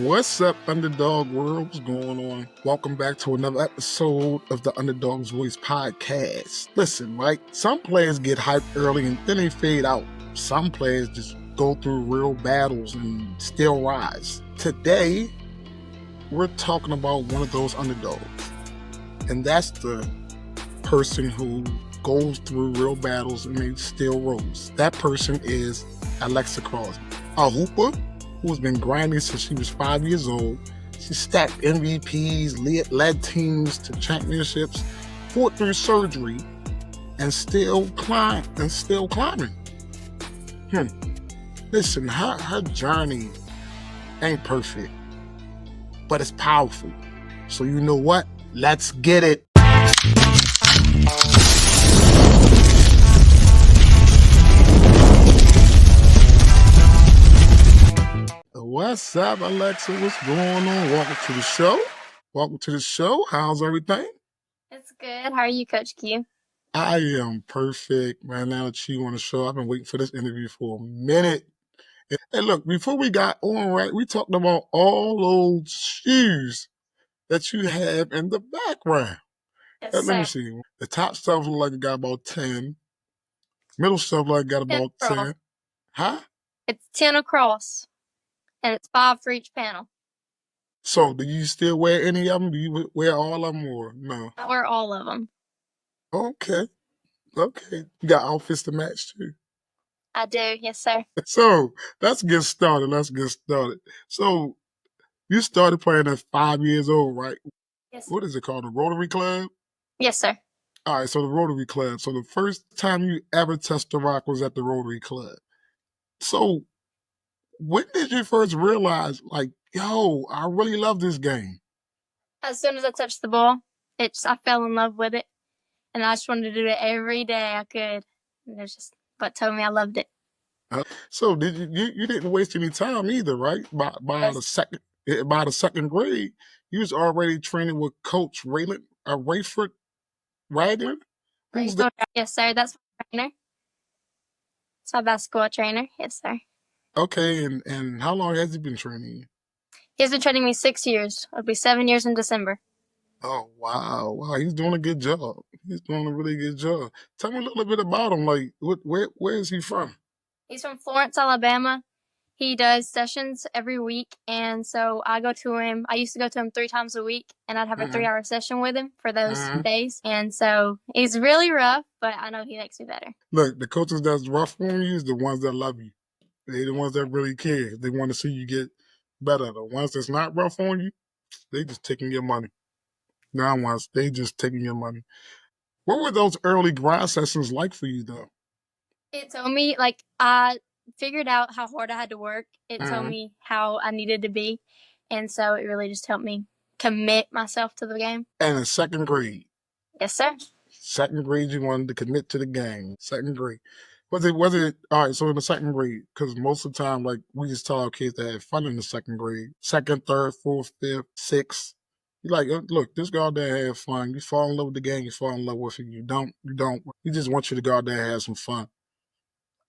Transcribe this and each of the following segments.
What's up, Underdog world? What's going on? Welcome back to another episode of the Underdog's Voice podcast. Listen, right? Some players get hyped early and then they fade out. Some players just go through real battles and still rise. Today, we're talking about one of those underdogs. And that's the person who goes through real battles and they still rose. That person is Alexa Crosby, a hooper who's been grinding since she was 5 years old. She stacked MVPs, led teams to championships, fought through surgery, and still climbing. Listen, her journey ain't perfect, but it's powerful. So you know what? Let's get it. What's up, Alexa? What's going on? Welcome to the show. How's everything? It's good. How are you, Coach Q? I am perfect, man. Now that you on the show, I've been waiting for this interview for a minute. And look, before we got on, right, we talked about all those shoes that you have in the background. Yes, Let me sir. see. The top stuff look like it got about 10. Middle stuff like it got about 10. Huh? It's 10 across, and it's 5 for each panel. So, do you still wear any of them? Do you wear all of them or no? I wear all of them. Okay. You got outfits to match too. I do. Yes, sir. So, let's get started. So, you started playing at 5 years old, right? Yes. What is it called? The Rotary Club? Yes, sir. All right, so the Rotary Club. So, the first time you ever touched the rock was at the Rotary Club. So, when did you first realize, like, yo, I really love this game? As soon as I touched the ball, I fell in love with it, and I just wanted to do it every day I could. And it just what told me I loved it. So, did you didn't waste any time either, right? By the second grade, you was already training with Coach Rayford Ragland. Who's that? Yes, sir. That's my trainer. It's my basketball trainer. Yes, sir. Okay, and how long has he been training you? He's been training me 6 years. It'll be 7 years in December. Oh wow, he's doing a good job. He's doing a really good job. Tell me a little bit about him. Like, where is he from? He's from Florence, Alabama. He does sessions every week, and so I go to him. I used to go to him 3 times a week, and I'd have a 3-hour session with him for those days. And so he's really rough, but I know he makes me better. Look, the coaches that's rough on you is the ones that love you. They're the ones that really care. They want to see you get better. The ones that's not rough on you, they just taking your money. They just taking your money. What were those early grind sessions like for you, though? It told me, like, I figured out how hard I had to work. It told me how I needed to be. And so it really just helped me commit myself to the game. And in second grade? Yes, sir. Second grade, you wanted to commit to the game. Second grade. Was it all right? So in the second grade, because most of the time, like we just tell our kids to have fun in the second grade. Second, third, fourth, fifth, sixth. You like, look, just go out there and have fun. You fall in love with the game, you fall in love with it. You don't. We just want you to go out there and have some fun.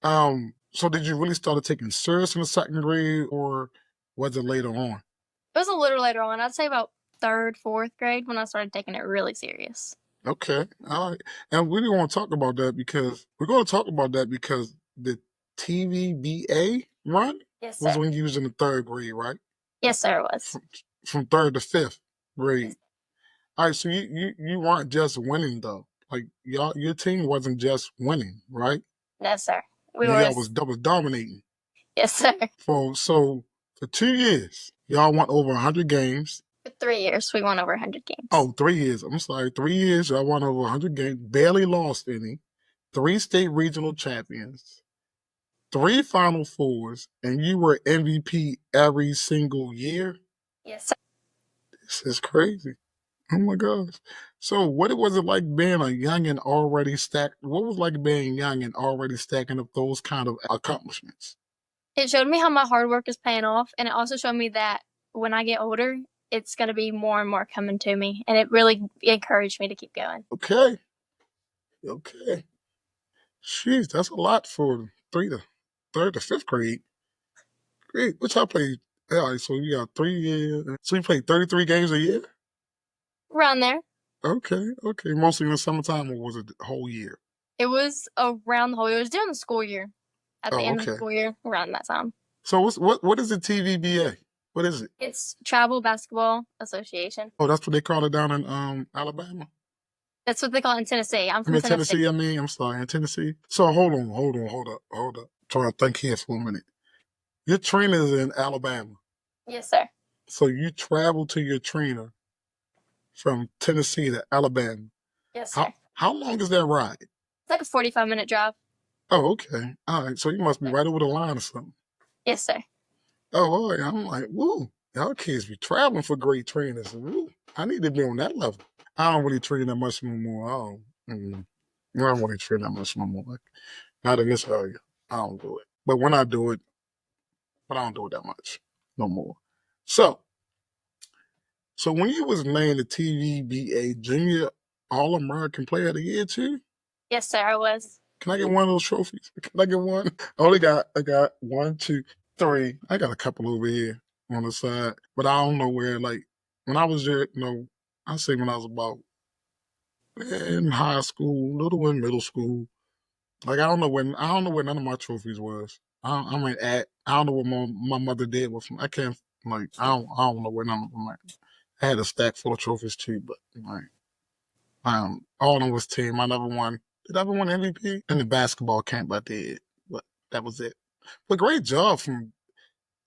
So did you really start taking serious in the second grade, or was it later on? It was a little later on. I'd say about 3rd, 4th grade when I started taking it really serious. Okay, all right. And we didn't want to talk about that because we're going to talk about that because the TVBA run was when you was in the 3rd grade, right? Yes, sir, it was. From 3rd to 5th grade. Yes. All right, so you weren't just winning though. Like your team wasn't just winning, right? No, sir. Y'all was dominating. Yes, sir. So for 2 years, y'all won over 100 games. For 3 years, we won over 100 games. Oh, 3 years. I'm sorry. 3 years, y'all won over 100 games. Barely lost any. 3 state regional champions. 3 Final Fours. And you were MVP every single year? Yes, sir. This is crazy. Oh, my gosh. So what was it like being a young and already stacked? What was it like being young and already stacking up those kind of accomplishments? It showed me how my hard work is paying off. And it also showed me that when I get older, it's going to be more and more coming to me. And it really encouraged me to keep going. Okay. Jeez, that's a lot for 3rd to 5th grade. Great. What y'all play? Yeah, all right, so you got 3 years. So you play 33 games a year? Around there. Okay, okay. Mostly in the summertime, or was it the whole year? It was around the whole year. It was during the school year. At the Oh, end of the okay. school year, around that time. So what is the TVBA? What is it? It's Travel Basketball Association. Oh, that's what they call it down in Alabama. That's what they call it in Tennessee. I'm I from mean Tennessee. Tennessee. I mean, I'm sorry, in Tennessee. So hold up. Trying to think here for a minute. Your trainer is in Alabama, Yes, sir. so you travel to your trainer from Tennessee to Alabama. Yes, How sir. how long is that ride? It's like a 45-minute drive. Oh, okay. All right. So you must be right over the line or something. Yes, sir. Oh, boy. I'm like, woo. Y'all kids be traveling for great trainers. Woo. I need to be on that level. I don't really train that much no more. I don't really train that much no more. Like, not in this area. I don't do it. But when I do it, but I don't do it that much no more. So, so when you was named the TVBA Junior All American Player of the Year too, Yes, sir. I was. can I get one of those trophies? Can I get one? I got one, two, three. I got a couple over here on the side, but I don't know where. Like when I was there, I say when I was about in high school, little in middle school. Like I don't know where none of my trophies was. I don't know what my mother did with them. I can't I don't know where none of them. Like, I had a stack full of trophies too, but like all of them was team. I never won. Did I ever win MVP? In the basketball camp I did, but that was it. But great job from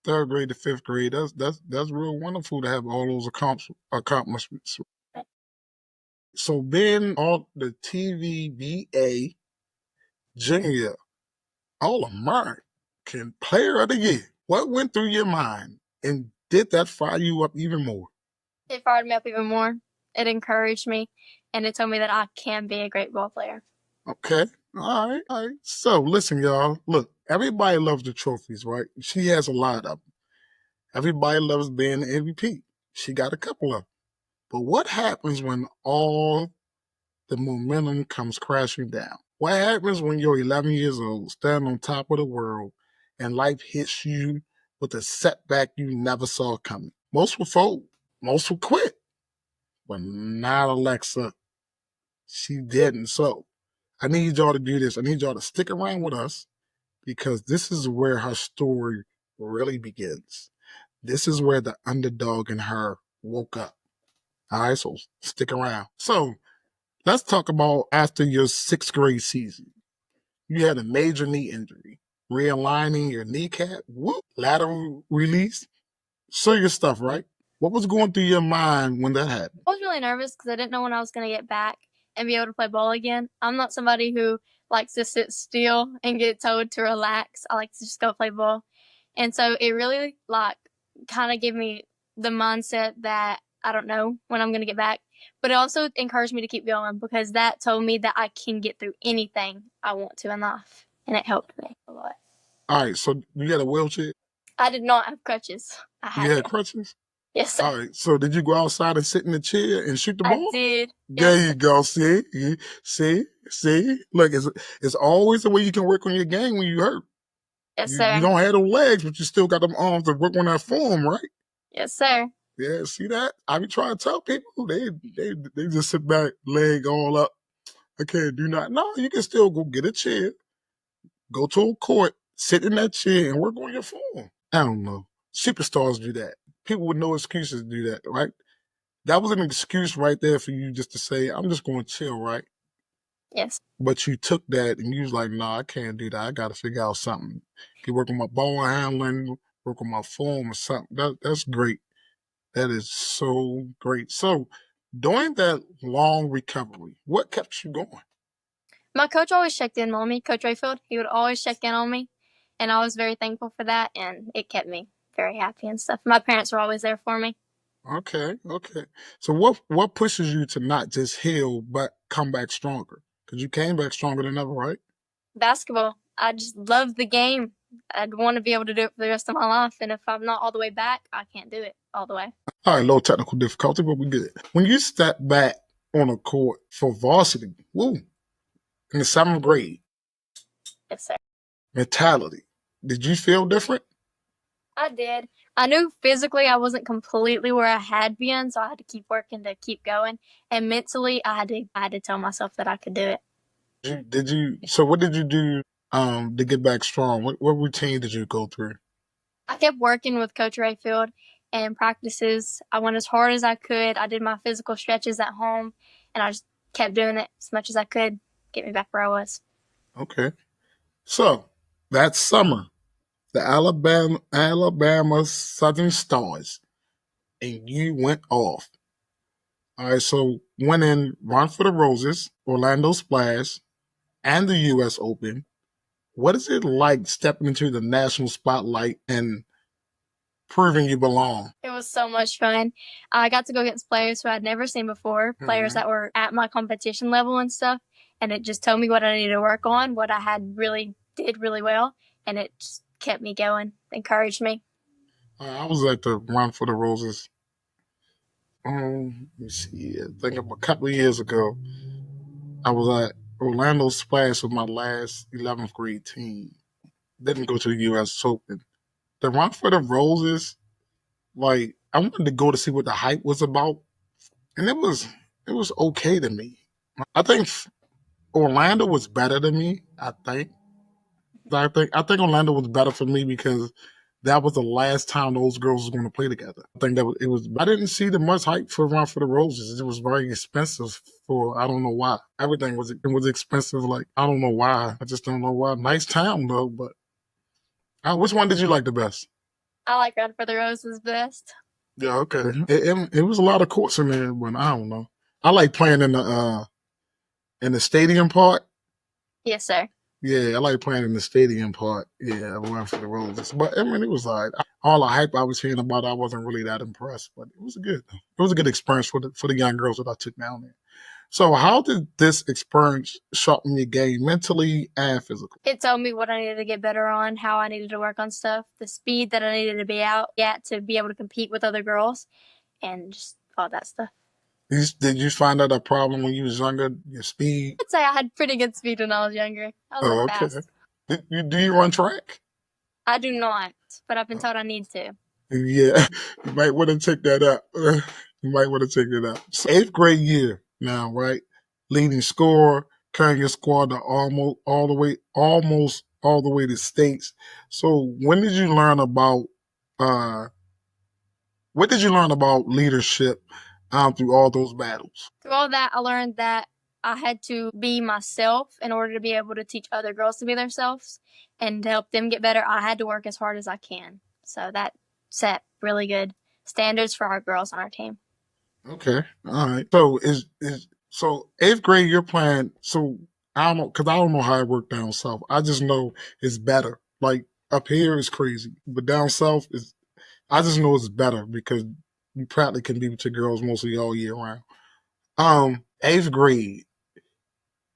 third grade to fifth grade. That's real wonderful to have all those accomplishments. So being on the TVBA Junior All American Player of the Year, what went through your mind, and did that fire you up even more? It fired me up even more. It encouraged me, and it told me that I can be a great ball player. Okay. All right. All right. So listen, y'all. Look, everybody loves the trophies, right? She has a lot of them. Everybody loves being the MVP. She got a couple of them. But what happens when all the momentum comes crashing down? What happens when you're 11 years old, standing on top of the world, and life hits you with a setback you never saw coming? Most will fold. Most will quit. But not Alexa. She didn't. So I need y'all to do this. I need y'all to stick around with us because this is where her story really begins. This is where the underdog in her woke up. All right, so stick around. So let's talk about after your sixth grade season. You had a major knee injury, realigning your kneecap, whoop, lateral release, serious stuff, right? What was going through your mind when that happened? I was really nervous because I didn't know when I was going to get back and be able to play ball again. I'm not somebody who likes to sit still and get told to relax. I like to just go play ball. And so it really kind of gave me the mindset that I don't know when I'm going to get back. But it also encouraged me to keep going because that told me that I can get through anything I want to in life. And it helped me a lot. All right, so you had a wheelchair? I did not have crutches. I You had had them. crutches? Yes, sir. All right, so did you go outside and sit in the chair and shoot the I ball? did. There Yes, you sir. go. See. Look, it's always the way you can work on your game when you hurt. Yes, You sir. don't have the legs, but you still got them arms to work on that form, right? Yes, sir. Yeah, see that? I be trying to tell people they just sit back, leg all up. I can't do nothing. No, you can still go get a chair, go to a court, sit in that chair, and work on your form. I don't know. Superstars do that. People with no excuses do that, right? That was an excuse right there for you just to say, I'm just going to chill, right? Yes. But you took that and you was like, nah, I can't do that. I got to figure out something. Can work on my ball handling, work on my form or something. That's great. That is so great. So during that long recovery, what kept you going? My coach always checked in on me, Coach Rayfield. He would always check in on me, and I was very thankful for that, and it kept me very happy and stuff. My parents were always there for me. Okay, okay. So what pushes you to not just heal but come back stronger? Because you came back stronger than ever, right? Basketball, I just love the game. I'd want to be able to do it for the rest of my life, and if I'm not all the way back, I can't do it all the way. All right, low technical difficulty, but we good. When you step back on a court for varsity, woo, in the seventh grade, Yes, sir. mentality, did you feel different? I did. I knew physically I wasn't completely where I had been, so I had to keep working to keep going. And mentally, I had to tell myself that I could do it. So what did you do to get back strong? What routine did you go through? I kept working with Coach Rayfield and practices. I went as hard as I could. I did my physical stretches at home, and I just kept doing it as much as I could, get me back where I was. Okay. So that summer, the Alabama Southern Stars, and you went off. All right, so went in Run for the Roses, Orlando Splash, and the U.S. Open. What is it like stepping into the national spotlight and proving you belong? It was so much fun. I got to go against players who I'd never seen before, players that were at my competition level and stuff, and it just told me what I needed to work on, what I had really did really well, and it just kept me going, encouraged me. I was at the Run for the Roses. Let me see. I think a couple of years ago, I was at Orlando Splash with my last 11th grade team. Didn't go to the U.S. Open. The Run for the Roses, like I wanted to go to see what the hype was about, and it was okay to me. I think Orlando was better than me. I think Orlando was better for me because that was the last time those girls was going to play together. I think that it was. I didn't see the much hype for Run for the Roses. It was very expensive for I don't know why. Everything was expensive. Like I don't know why. I just don't know why. Nice town though, but which one did you like the best? I like Run for the Roses best. Yeah, okay. It was a lot of courts in there, but I don't know. I like playing in the stadium part. Yes, sir. Yeah, I like playing in the stadium part. Yeah, I went for the Roses. But I mean, it was like all the hype I was hearing about. I wasn't really that impressed, but it was a good experience for the young girls that I took down there. So, how did this experience sharpen your game mentally and physically? It told me what I needed to get better on, how I needed to work on stuff, the speed that I needed to be out at to be able to compete with other girls, and just all that stuff. Did you find that a problem when you was younger? Your speed? I'd say I had pretty good speed when I was younger. I was Oh, okay. fast. Do you run track? I do not, but I've been told I need to. Yeah, you might want to check that out. You might want to check it out. So, eighth grade year now, right? Leading scorer, carrying your squad to almost all the way to states. So, uh, what did you learn about leadership through all those battles? Through all that, I learned that I had to be myself in order to be able to teach other girls to be themselves and to help them get better. I had to work as hard as I can. So that set really good standards for our girls on our team. Okay, all right. So eighth grade, you're playing. So I don't know because I don't know how it worked down south. I just know it's better. Like up here is crazy, but down south is. I just know it's better because you practically can be with your girls mostly all year round. Eighth grade.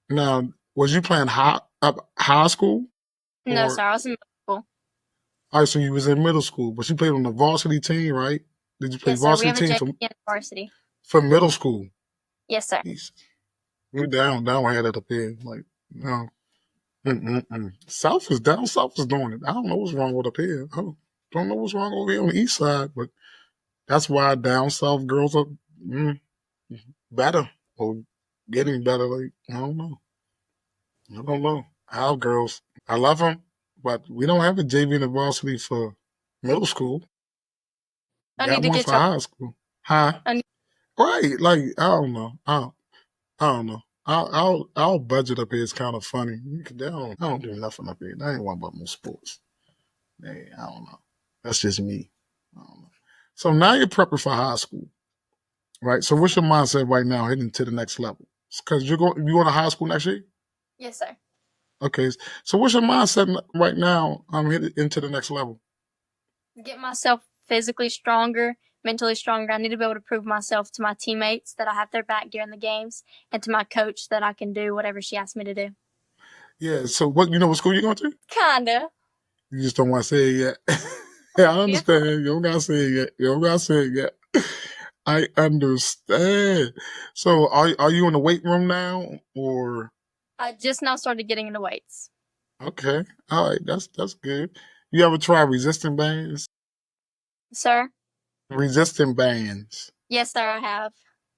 Now, was you playing high school No, or sir, I was in middle school. all right? So you was in middle school, but you played on the varsity team, right? Did you play Yes, sir. We varsity have a team JV for and varsity. for middle school? Yes, sir. Jeez. We down had it up here. Like no. South is doing it. I don't know what's wrong with up here. I don't know what's wrong over here on the east side, but that's why down south girls are mm, better or getting better. Like I don't know. Our girls, I love them, but we don't have a JV university for middle school. I Got need to one get for y'all. high school. Huh? I need, Right? Like I don't know. I don't know. Our budget up here is kind of funny. I don't do nothing up here. They ain't one about no sports. I don't know. That's just me. I don't know. So now you're prepping for high school, right? So what's your mindset right now heading to the next level? Because you going to high school next year? yes, sir. Okay. So what's your mindset right now? I'm headed into the next level. Get myself physically stronger, mentally stronger. I need to be able to prove myself to my teammates that I have their back during the games and to my coach that I can do whatever she asks me to do. Yeah. So what school you going to? Kinda. You just don't want to say it yet. Yeah, I Yes. understand. You don't gotta say it yet. You don't gotta say it yet. I understand. So are you in the weight room now or I just now started getting into weights. okay. All right, that's good. You ever try resistant bands? Sir? Resistant bands. Yes, sir, I have.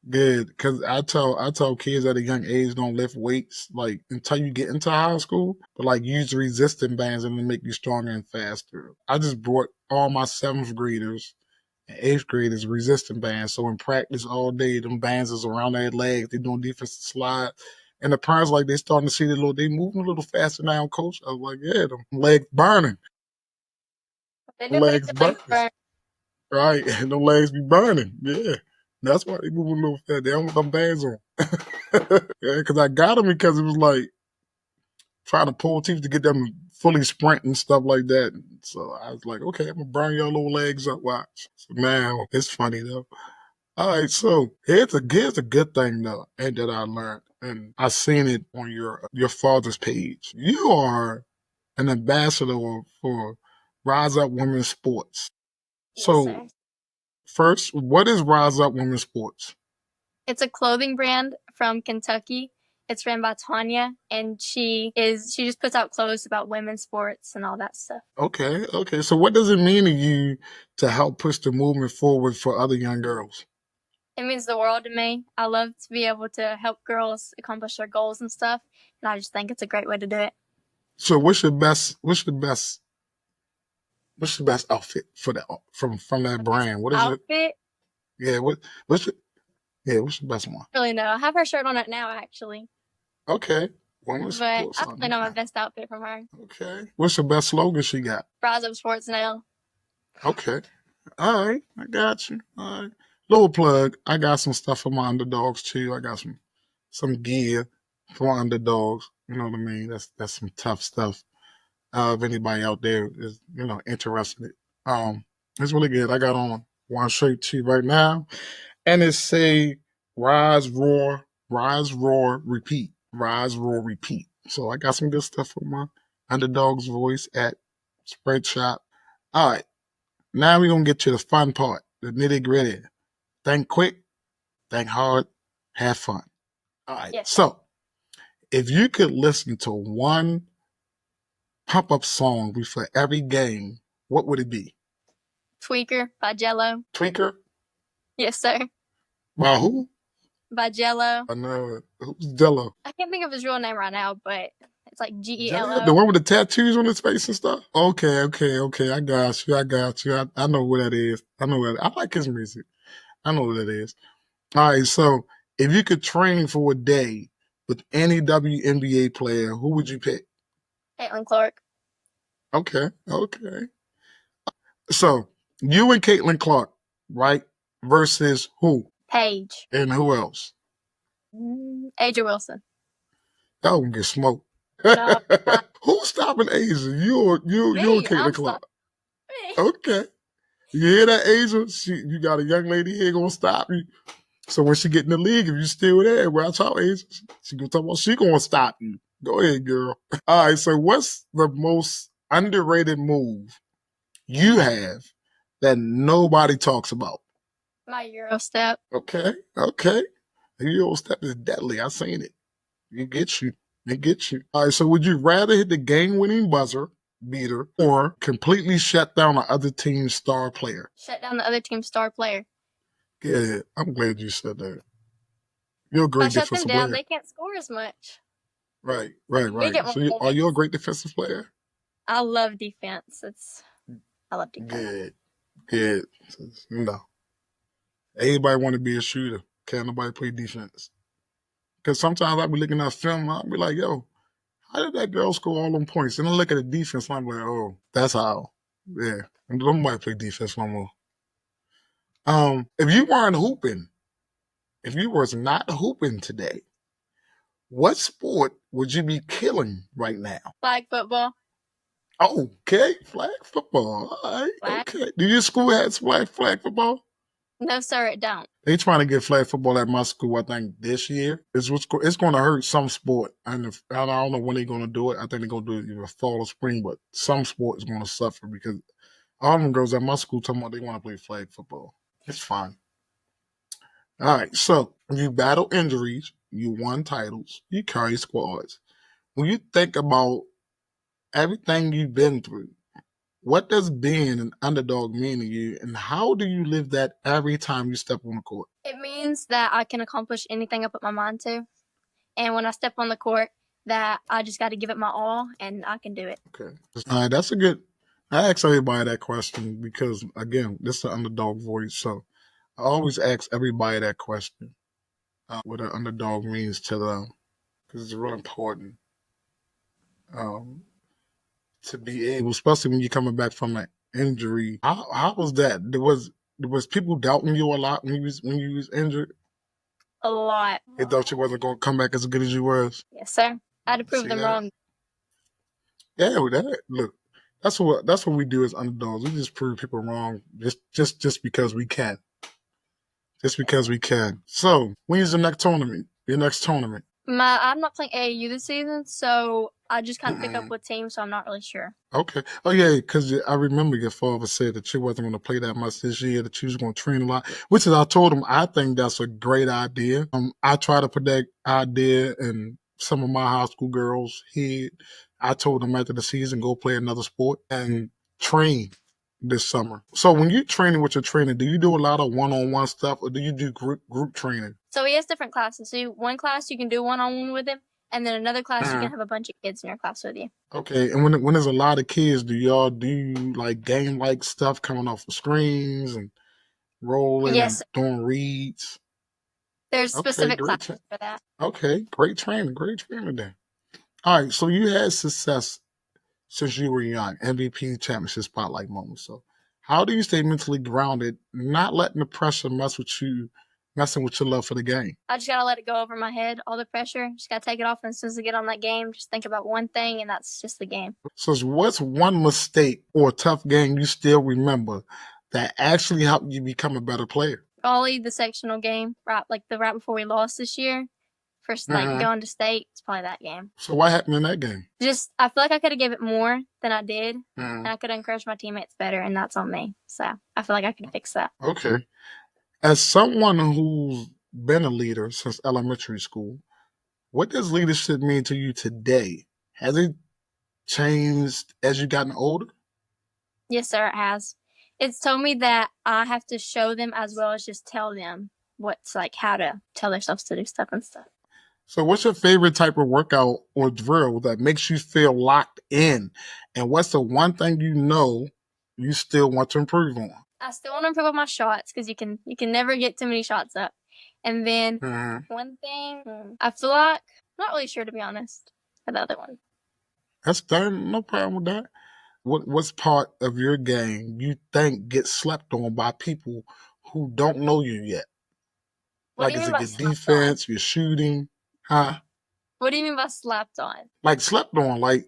Good, because I tell kids at a young age don't lift weights like until you get into high school, but like use resistant bands and they make you stronger and faster. I just brought all my seventh graders and eighth graders resistant bands, so in practice all day, them bands is around their legs. They doing defensive slide, and the parents like they starting to see they moving a little faster now, coach. I was like, yeah, them legs burning, They do make legs the legs burning, burn. right? And them legs be burning, yeah. That's why they moving a little fast. They don't want them bands on. Yeah, because I got them because it was like trying to pull teeth to get them fully sprint and stuff like that. So I was like, okay, I'm gonna burn your little legs up. Watch. So now it's funny though. All right, so here's a good thing though, and that I learned, and I seen it on your father's page. You are an ambassador for Rise Up Women's Sports. Yes, So sir. first, what is Rise Up Women's Sports? It's a clothing brand from Kentucky. It's ran by Tanya, and she just puts out clothes about women's sports and all that stuff. Okay. So what does it mean to you to help push the movement forward for other young girls? It means the world to me. I love to be able to help girls accomplish their goals and stuff, and I just think it's a great way to do it. So what's the best outfit for that from that The best brand? What is it? outfit? Yeah, what's the yeah, what's the best one? I really know. I have her shirt on it now, actually, Okay. Women's but sports I on don't know my there. best outfit from her. Okay. What's the best slogan she got? Rise up sports now. Okay. All right. I got you. All right. Little plug. I got some stuff for my underdogs too. I got some gear for my underdogs. You know what I mean? That's some tough stuff. If anybody out there is, interested. Um, it's really good. I got on one shirt too right now, and it say rise, roar, repeat, rise, roar, repeat. So I got some good stuff for my underdog's voice at Spread Shop. All right, now we're gonna get to the fun part, the nitty gritty. Think quick, think hard, have fun. All right, Yes, sir. so if you could listen to one pump up song before every game, what would it be? Tweaker by Jello. Tweaker? Yes, sir. By who? By Jello. I know. Who's Dilla? I can't think of his real name right now, but it's like Jello? The Gello. one with the tattoos on his face and stuff? Okay. I got you. I know who that is. I like his music. I know who that is. All right, so if you could train for a day with any WNBA player, who would you pick? Caitlin Clark. Okay. So you and Caitlin Clark, right? Versus who? Paige. And who else? Aja Wilson. Y'all gonna get smoked. No, not Who's stopping Asia? You or me. Caitlin I'm sorry. Clark? Okay. You hear that, Asia? You got a young lady here gonna stop you. So when she get in the league, if you still there, watch out, Asia. She gonna talk about she gonna stop you. Go ahead, girl. All right. So what's the most underrated move you have that nobody talks about? My Euro step. Okay. The Euro step is deadly. I seen it. It gets you. It gets you. All right. So would you rather hit the game-winning buzzer beater or completely shut down the other team's star player? Shut down the other team's star player. Yeah, I'm glad you said that. You're a If I great shut them defensive down, player. they can't score as much. We Right. get So more are you a points. great defensive player? I love defense. I love defense. Good. You know, everybody want to be a shooter. Can't nobody play defense. Because sometimes I be looking at film, I'll be like, yo, how did that girl score all them points? And I look at the defense, and I'm like, oh, that's how. Yeah. And nobody play defense no more. If you weren't hooping, if you was not hooping today, what sport would you be killing right now? Flag football. Okay, flag football. All right, Flag. okay. Do your school have flag football? No, sir, it don't. They trying to get flag football at my school, I think, this year. It's going to hurt some sport. And I don't know when they're going to do it. I think they're going to do it either fall or spring, but some sport is going to suffer because all of them girls at my school talking about they want to play flag football. It's fine. All right, so you battle injuries, you won titles, you carry squads. When you think about everything you've been through, What does being an underdog mean to you, and how do you live that every time you step on the court? It means that I can accomplish anything I put my mind to. And when I step on the court, that I just got to give it my all and I can do it. Okay. All right, that's a good. I ask everybody that question because, again, this is the underdog voice. So I always ask everybody that question what an underdog means to them because it's real important um, to be able, especially when you're coming back from an injury. How was that? There was people doubting you a lot when you was injured. A lot. They thought you wasn't gonna come back as good as you was. Yes, sir. I had to prove See them that? wrong. Yeah, with that. Look, that's what we do as underdogs. We just prove people wrong just because we can. Just because we can. So, when is the next tournament? Your next tournament? I'm not playing AAU this season, so I just kind of pick up with teams, so I'm not really sure. Okay. Oh yeah, because I remember your father said that you wasn't going to play that much this year. That you was going to train a lot. Which is, I told him I think that's a great idea. I try to put that idea in some of my high school girls' head. I told them after the season, go play another sport and train this summer. So when you're training with your trainer, do you do a lot of one-on-one stuff, or do you do group training? So he has different classes. So one class you can do one-on-one with him, and then another class you can have a bunch of kids in your class with you. Okay, and when there's a lot of kids, do y'all do like game like stuff coming off the screens and rolling Yes, and doing reads? there's Okay, specific great. classes for that. Okay, great training there. All right, so you had success since you were young, MVP, championship, spotlight moments. So, how do you stay mentally grounded, not letting the pressure messing with your love for the game? I just gotta let it go over my head, all the pressure. Just gotta take it off, and as soon as I get on that game, just think about one thing, and that's just the game. So, what's one mistake or tough game you still remember that actually helped you become a better player? Probably the sectional game, right before we lost this year. First, going to state, it's probably that game. So, what happened in that game? Just, I feel like I could have gave it more than I did, and I could have encouraged my teammates better, and that's on me. So, I feel like I could fix that. Okay. As someone who's been a leader since elementary school, what does leadership mean to you today? Has it changed as you've gotten older? Yes, sir, it has. It's told me that I have to show them as well as just tell them how to tell themselves to do stuff and stuff. So, what's your favorite type of workout or drill that makes you feel locked in? And what's the one thing you still want to improve on? I still want to improve on my shots because you can never get too many shots up. And then one thing I feel like I'm not really sure, to be honest, for the other one. That's done. No problem with that. What's part of your game you think gets slept on by people who don't know you yet? What do you Is mean it by your slept on? defense, your shooting? Huh? What do you mean by slept on? Like slept on. Like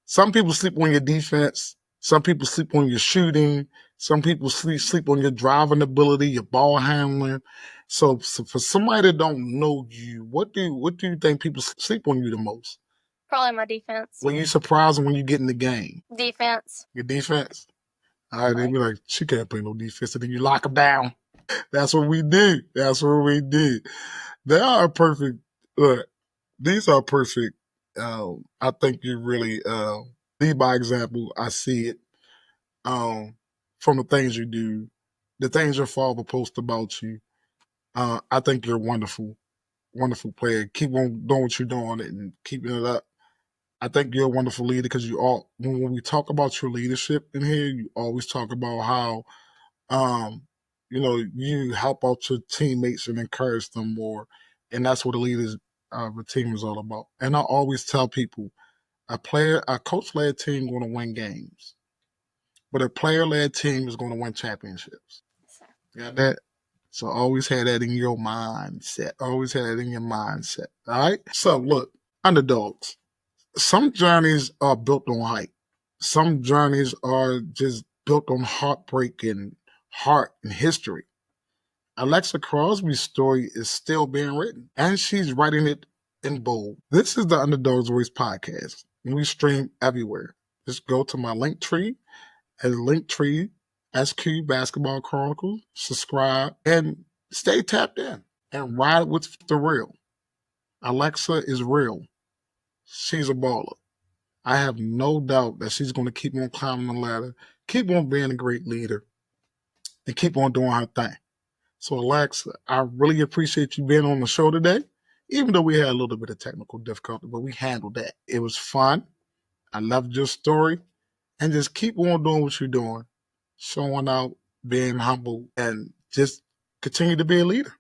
some people sleep on your defense. Some people sleep on your shooting. Some people sleep on your driving ability, your ball handling. So for somebody that don't know you, what do you think people sleep on you the most? Probably my defense. When you surprise them when you get in the game? Defense. Your defense? All right, they be like, she can't play no defense. And then you lock them down. That's what we did. That's what we did. They are perfect. Look, these are perfect. I think you really lead by example. I see it from the things you do, the things your father posts about you. I think you're a wonderful, wonderful player. Keep on doing what you're doing and keeping it up. I think you're a wonderful leader because when we talk about your leadership in here, you always talk about how you help out your teammates and encourage them more, and that's what the team is all about. And I always tell people, a coach-led team going to win games, but a player-led team is going to win championships. Got that? So always have that in your mindset. Always have that in your mindset. All right. So look, underdogs. Some journeys are built on hype. Some journeys are just built on heartbreak and heart and history. Alexa Crosby's story is still being written, and she's writing it in bold. This is the Underdog's Voice podcast, and we stream everywhere. Just go to my link tree at Linktree SQ Basketball Chronicles, subscribe, and stay tapped in and ride with the real. Alexa is real. She's a baller. I have no doubt that she's going to keep on climbing the ladder, keep on being a great leader, and keep on doing her thing. So, Alexa, I really appreciate you being on the show today, even though we had a little bit of technical difficulty, but we handled that. It was fun. I loved your story. And just keep on doing what you're doing, showing out, being humble, and just continue to be a leader.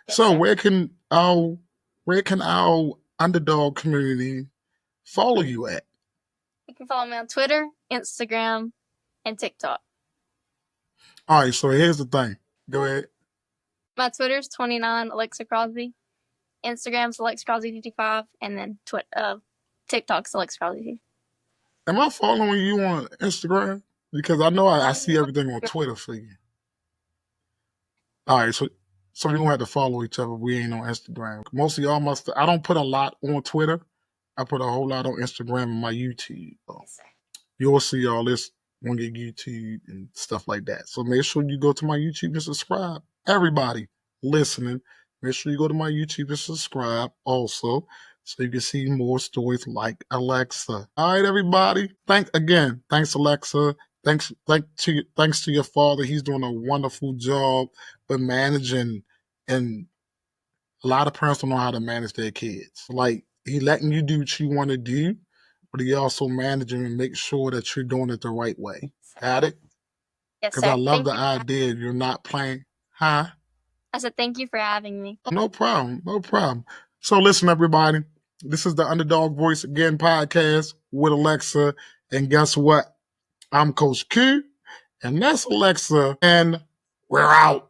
Yes, So, sir. where can our underdog community follow you at? You can follow me on Twitter, Instagram, and TikTok. All right, so here's the thing. Go ahead. My Twitter's 29 Alexa Crosby. Instagram's Alexa Crosby 55, and then TikTok's Alexa Crosby. Am I following you on Instagram? Because I know I see everything on Twitter for you. All right, so we don't have to follow each other. We ain't on Instagram. Most of y'all must. I don't put a lot on Twitter. I put a whole lot on Instagram and my YouTube. Yes, sir. You'll see all this on your YouTube and stuff like that. So make sure you go to my YouTube and subscribe. Everybody listening, make sure you go to my YouTube and subscribe also, so you can see more stories like Alexa. All right, everybody. Thanks, Alexa. Thanks to your father. He's doing a wonderful job with managing, and a lot of parents don't know how to manage their kids. Like, he letting you do what you want to do, but he also managing and make sure that you're doing it the right way. Got it? Yes, Because sir. I love the idea you're not playing. Huh? I said thank you for having me. No problem. No problem. So listen, everybody. This is the Underdog Voice Again podcast with Alexa. And guess what? I'm Coach Q, and that's Alexa, and we're out.